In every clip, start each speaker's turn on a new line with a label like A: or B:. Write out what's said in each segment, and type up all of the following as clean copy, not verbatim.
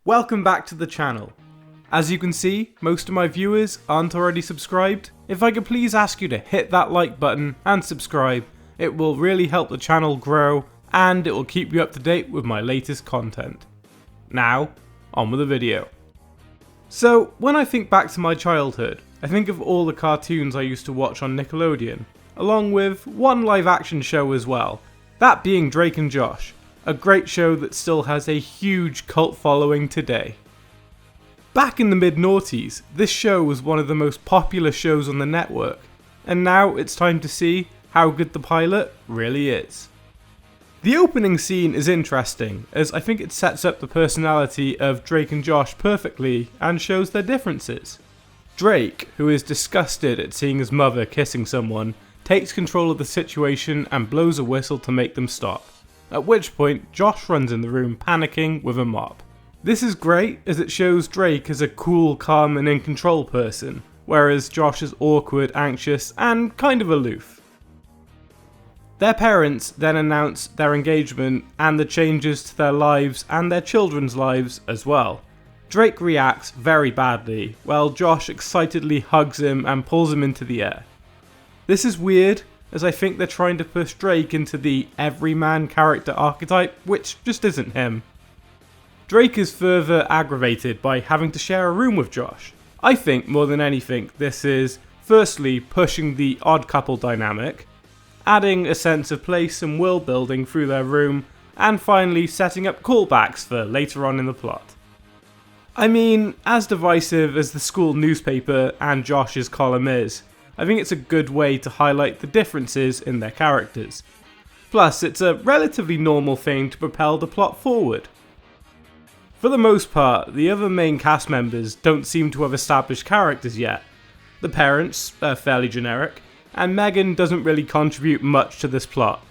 A: Welcome back to the channel. As you can see, most of my viewers aren't already subscribed. If I could please ask you to hit that like button and subscribe, it will really help the channel grow and it will keep you up to date with my latest content. Now, on with the video. So, when I think back to my childhood, I think of all the cartoons I used to watch on Nickelodeon, along with one live action show as well, that being Drake and Josh, a great show that still has a huge cult following today. Back in the mid-noughties, this show was one of the most popular shows on the network, and now it's time to see how good the pilot really is. The opening scene is interesting, as I think it sets up the personality of Drake and Josh perfectly and shows their differences. Drake, who is disgusted at seeing his mother kissing someone, takes control of the situation and blows a whistle to make them stop. At which point, Josh runs in the room panicking with a mop. This is great as it shows Drake as a cool, calm and in control person, whereas Josh is awkward, anxious and kind of aloof. Their parents then announce their engagement and the changes to their lives and their children's lives as well. Drake reacts very badly, while Josh excitedly hugs him and pulls him into the air. This is weird, as I think they're trying to push Drake into the everyman character archetype, which just isn't him. Drake is further aggravated by having to share a room with Josh. I think more than anything this is firstly pushing the odd couple dynamic, adding a sense of place and world building through their room, and finally setting up callbacks for later on in the plot. I mean, as divisive as the school newspaper and Josh's column is, I think it's a good way to highlight the differences in their characters. Plus, it's a relatively normal thing to propel the plot forward. For the most part, the other main cast members don't seem to have established characters yet. The parents are fairly generic, and Megan doesn't really contribute much to this plot.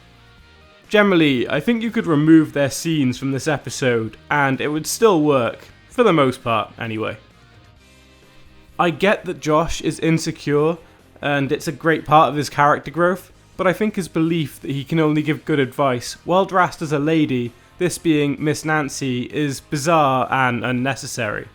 A: Generally, I think you could remove their scenes from this episode, and it would still work, for the most part anyway. I get that Josh is insecure, and it's a great part of his character growth, but I think his belief that he can only give good advice while dressed as a lady, this being Miss Nancy, is bizarre and unnecessary.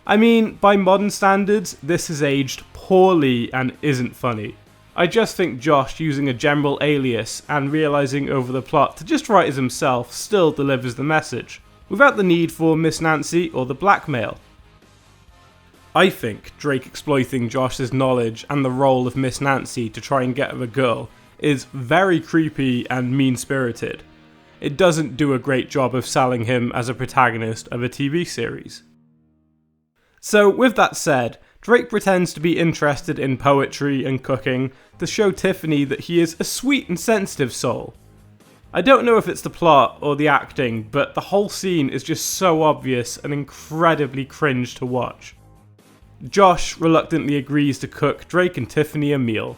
A: I mean, by modern standards, this has aged poorly and isn't funny. I just think Josh using a general alias and realising over the plot to just write as himself still delivers the message, without the need for Miss Nancy or the blackmail. I think Drake exploiting Josh's knowledge and the role of Miss Nancy to try and get her a girl is very creepy and mean-spirited. It doesn't do a great job of selling him as a protagonist of a TV series. So with that said, Drake pretends to be interested in poetry and cooking to show Tiffany that he is a sweet and sensitive soul. I don't know if it's the plot or the acting, but the whole scene is just so obvious and incredibly cringe to watch. Josh reluctantly agrees to cook Drake and Tiffany a meal.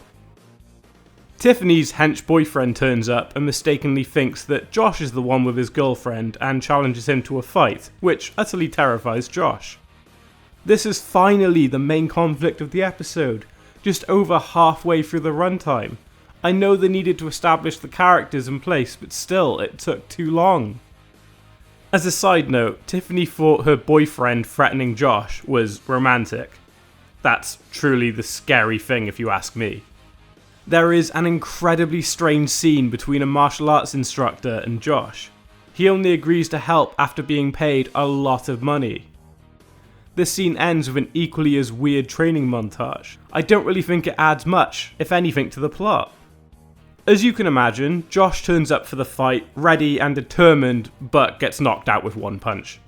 A: Tiffany's hench boyfriend turns up and mistakenly thinks that Josh is the one with his girlfriend and challenges him to a fight, which utterly terrifies Josh. This is finally the main conflict of the episode, just over halfway through the runtime. I know they needed to establish the characters in place, but still, it took too long. As a side note, Tiffany thought her boyfriend threatening Josh was romantic. That's truly the scary thing if you ask me. There is an incredibly strange scene between a martial arts instructor and Josh. He only agrees to help after being paid a lot of money. This scene ends with an equally as weird training montage. I don't really think it adds much, if anything, to the plot. As you can imagine, Josh turns up for the fight, ready and determined, but gets knocked out with one punch.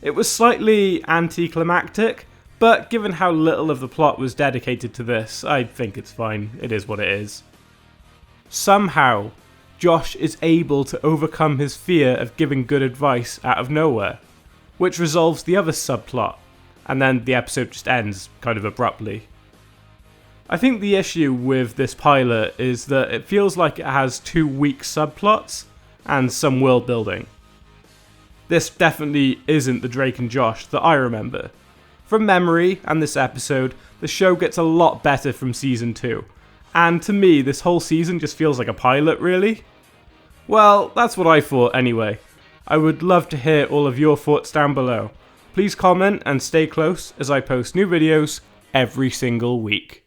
A: It was slightly anticlimactic, but given how little of the plot was dedicated to this, I think it's fine. It is what it is. Somehow, Josh is able to overcome his fear of giving good advice out of nowhere, which resolves the other subplot, and then the episode just ends kind of abruptly. I think the issue with this pilot is that it feels like it has two weak subplots and some world building. This definitely isn't the Drake and Josh that I remember. From memory and this episode, the show gets a lot better from season 2, and to me this whole season just feels like a pilot really. Well, that's what I thought anyway. I would love to hear all of your thoughts down below. Please comment and stay close as I post new videos every single week.